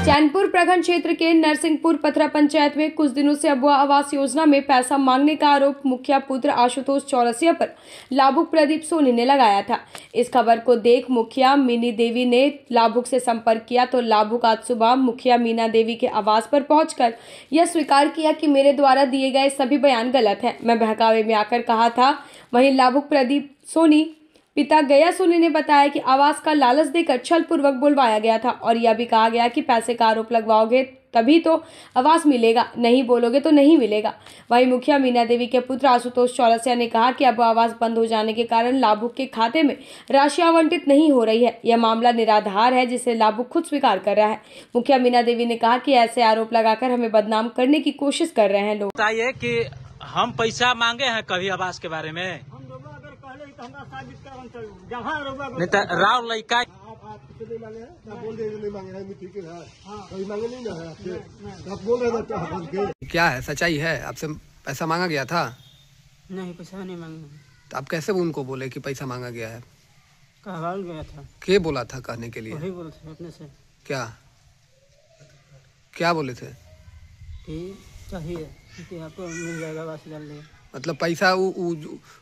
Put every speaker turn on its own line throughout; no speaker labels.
चैनपुर प्रखंड क्षेत्र के नरसिंहपुर पथरा पंचायत में कुछ दिनों से अबुआ आवास योजना में पैसा मांगने का आरोप मुखिया पुत्र आशुतोष चौरसिया पर लाभुक प्रदीप सोनी ने लगाया था। इस खबर को देख मुखिया मीनी देवी ने लाभुक से संपर्क किया तो लाभुक आज सुबह मुखिया मीना देवी के आवास पर पहुंचकर यह स्वीकार किया कि मेरे द्वारा दिए गए सभी बयान गलत हैं। मैं बहकावे में आकर कहा था। वहीं लाभुक प्रदीप सोनी पिता गया सोनी ने बताया कि आवास का लालच देकर छलपूर्वक बुलवाया गया था और यह भी कहा गया कि पैसे का आरोप लगवाओगे तभी तो आवास मिलेगा, नहीं बोलोगे तो नहीं मिलेगा। वहीं मुखिया मीना देवी के पुत्र आशुतोष चौरसिया ने कहा कि अब आवास बंद हो जाने के कारण लाभुक के खाते में राशि आवंटित नहीं हो रही है। यह मामला निराधार है जिसे लाभुक खुद स्वीकार कर रहा है। मुखिया मीना देवी ने कहा कि ऐसे आरोप लगाकर हमें बदनाम करने की कोशिश कर रहे हैं लोग।
बताइए कि हम पैसा मांगे हैं कभी आवास के बारे में? नहीं तो राव लड़का
क्या है, सच्चाई है? आपसे पैसा मांगा गया था?
नहीं, पैसा नहीं मांगा।
तो आप कैसे उनको बोले कि पैसा मांगा गया है?
कहा गया था।
क्या बोला था कहने के लिए?
वही बोले थे अपने से।
क्या क्या बोले थे?
कि चाहिए कि आपको मिल जाएगा आवास जल्दी।
मतलब पैसा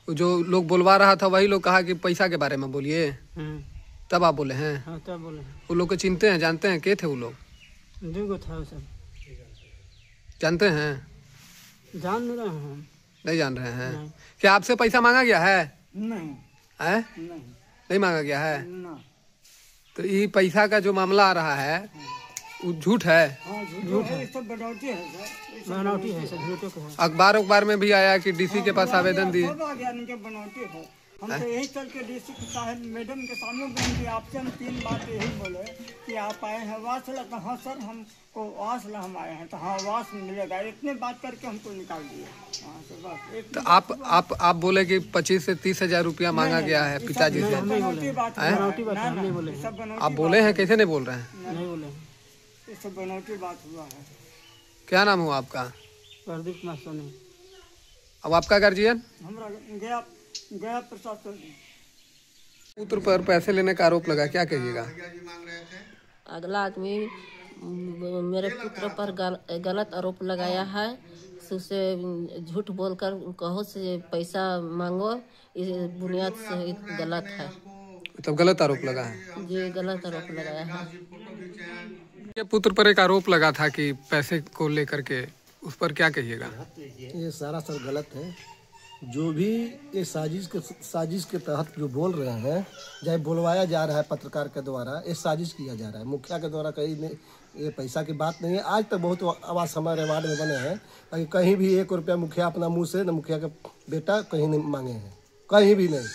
जो लोग बोलवा रहा था वही लोग कहा कि पैसा के बारे में बोलिए, तब आप बोले हैं?
हाँ, तब बोले।
वो लोग को चिनते हैं, जानते हैं? के थे वो लोग?
दो था वो सब।
जानते हैं?
जान नहीं रहे हैं।
नहीं जान रहे हैं? क्या आपसे पैसा मांगा गया है?
नहीं
है? नहीं मांगा गया है ना। तो ये पैसा का जो मामला आ रहा है वो झूठ है?
झूठ है, सब बनावटी है सर। बनावटी है सर, झूठों को है।
अखबार में भी आया कि डीसी के पास आवेदन दिए।
बनावटी है। हम तो यही चल के डीसी साहब मैडम के सामने बोलेंगे। आपसे हम 3 बात यही बोले कि आप आए हैं आवास ला। तो हाँ सर, हमको आवास ला हम आए हैं, तो हाँ आवास मिलेगा। इतने बात करके हमको निकाल दिए।
तो आप बोले कि 25 से 30 हजार रुपया मांगा गया है पिताजी से? आप बोले हैं? कैसे नहीं बोल रहे हैं?
नहीं बोले, ये सब बनावटी बात हुआ है।
क्या नाम हुआ आपका?
प्रदीप सोनी।
अब आपका गार्जियन?
हमारा गया प्रसाद सोनी।
पुत्र पर पैसे लेने का आरोप लगा, क्या कहिएगा?
अगला आदमी मेरे पुत्र पर गलत आरोप लगाया है। उसे झूठ बोलकर कहो से पैसा मांगो, इस बुनियाद से गलत है।
तो गलत आरोप लगा है?
जी, गलत आरोप लगाया है।
ये पुत्र पर एक आरोप लगा था कि पैसे को लेकर के, उस पर क्या कहिएगा?
ये सारा सर गलत है। जो भी ये साजिश के तहत जो बोल रहे हैं, चाहे बुलवाया जा रहा है पत्रकार के द्वारा, ये साजिश किया जा रहा है। मुखिया के द्वारा कहीं नहीं, ये पैसा की बात नहीं है। आज तक बहुत आवास हमारे वार्ड में बने हैं, कहीं भी 1 रुपया मुखिया अपना मुंह से, न मुखिया का बेटा कहीं नहीं मांगे हैं, कहीं भी नहीं।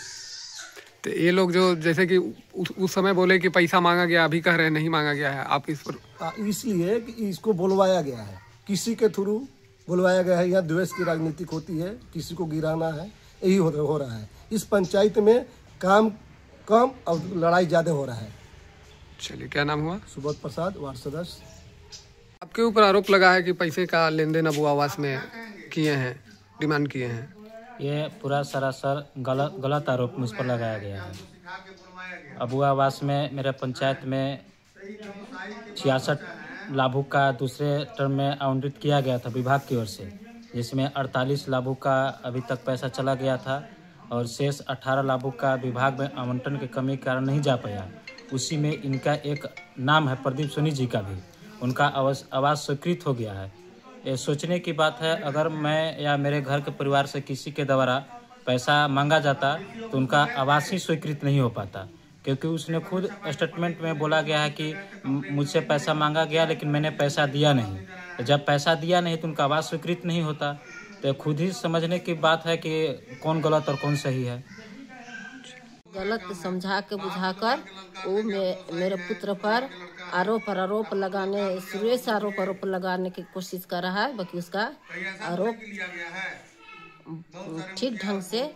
तो ये लोग जो जैसे कि उस समय बोले कि पैसा मांगा गया, अभी कह रहे हैं नहीं मांगा गया है, आप इस पर?
इसलिए कि इसको बुलवाया गया है, किसी के थ्रू बुलवाया गया है। यहाँ द्वेष की राजनीतिक होती है, किसी को गिराना है, यही हो रहा है। इस पंचायत में काम कम और लड़ाई ज्यादा हो रहा है।
चलिए, क्या नाम हुआ?
सुबोध प्रसाद, वार्ड सदस्य।
आपके ऊपर आरोप लगा है कि पैसे का लेन देन अबुआ आवास में किए हैं, डिमांड किए हैं।
ये पूरा सरासर गलत आरोप मुझ पर लगाया गया है। अबुआ आवास में मेरे पंचायत में 66 लाभुक का दूसरे टर्म में आवंटित किया गया था विभाग की ओर से, जिसमें 48 लाभुक का अभी तक पैसा चला गया था और शेष 18 लाभुक का विभाग में आवंटन की कमी के कारण नहीं जा पाया। उसी में इनका एक नाम है प्रदीप सोनी जी का भी, उनका आवास स्वीकृत हो गया है। ये सोचने की बात है, अगर मैं या मेरे घर के परिवार से किसी के द्वारा पैसा मांगा जाता तो उनका आवास ही स्वीकृत नहीं हो पाता, क्योंकि उसने खुद स्टेटमेंट में बोला गया है कि मुझसे पैसा मांगा गया लेकिन मैंने पैसा दिया नहीं। तो जब पैसा दिया नहीं तो उनका आवास स्वीकृत नहीं होता। तो खुद ही समझने की बात है कि कौन गलत और कौन सही है।
गलत समझा के बुझाकर वो मेरे पुत्र पर आरोप लगाने, शुरू से आरोप लगाने की कोशिश कर रहा है। बाकी उसका आरोप ठीक ढंग से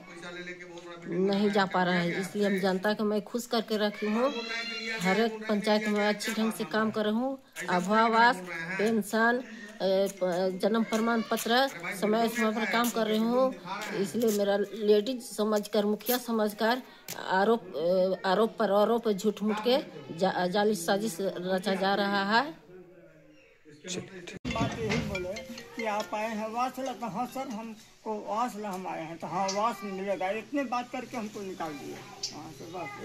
नहीं जा पा रहा है। इसलिए हम जनता को मैं खुश करके रखी हूँ। हर एक पंचायत में अच्छी ढंग से काम कर रही हूँ। आवास, पेंशन, जन्म प्रमाण पत्र समय पर काम कर रही हूँ। इसलिए मेरा लेडीज समझकर, मुखिया समझकर आरोप पर आरोप झूठ मूठ के जाली साजिश रचा जा रहा है।
बात यही बोले कि आप आए हैं आवास ला, तो हाँ सर हमको आवास ला हम आए हैं, तो हाँ आवास मिलेगा, इतने बात करके हमको निकाल दिए वहाँ से बस।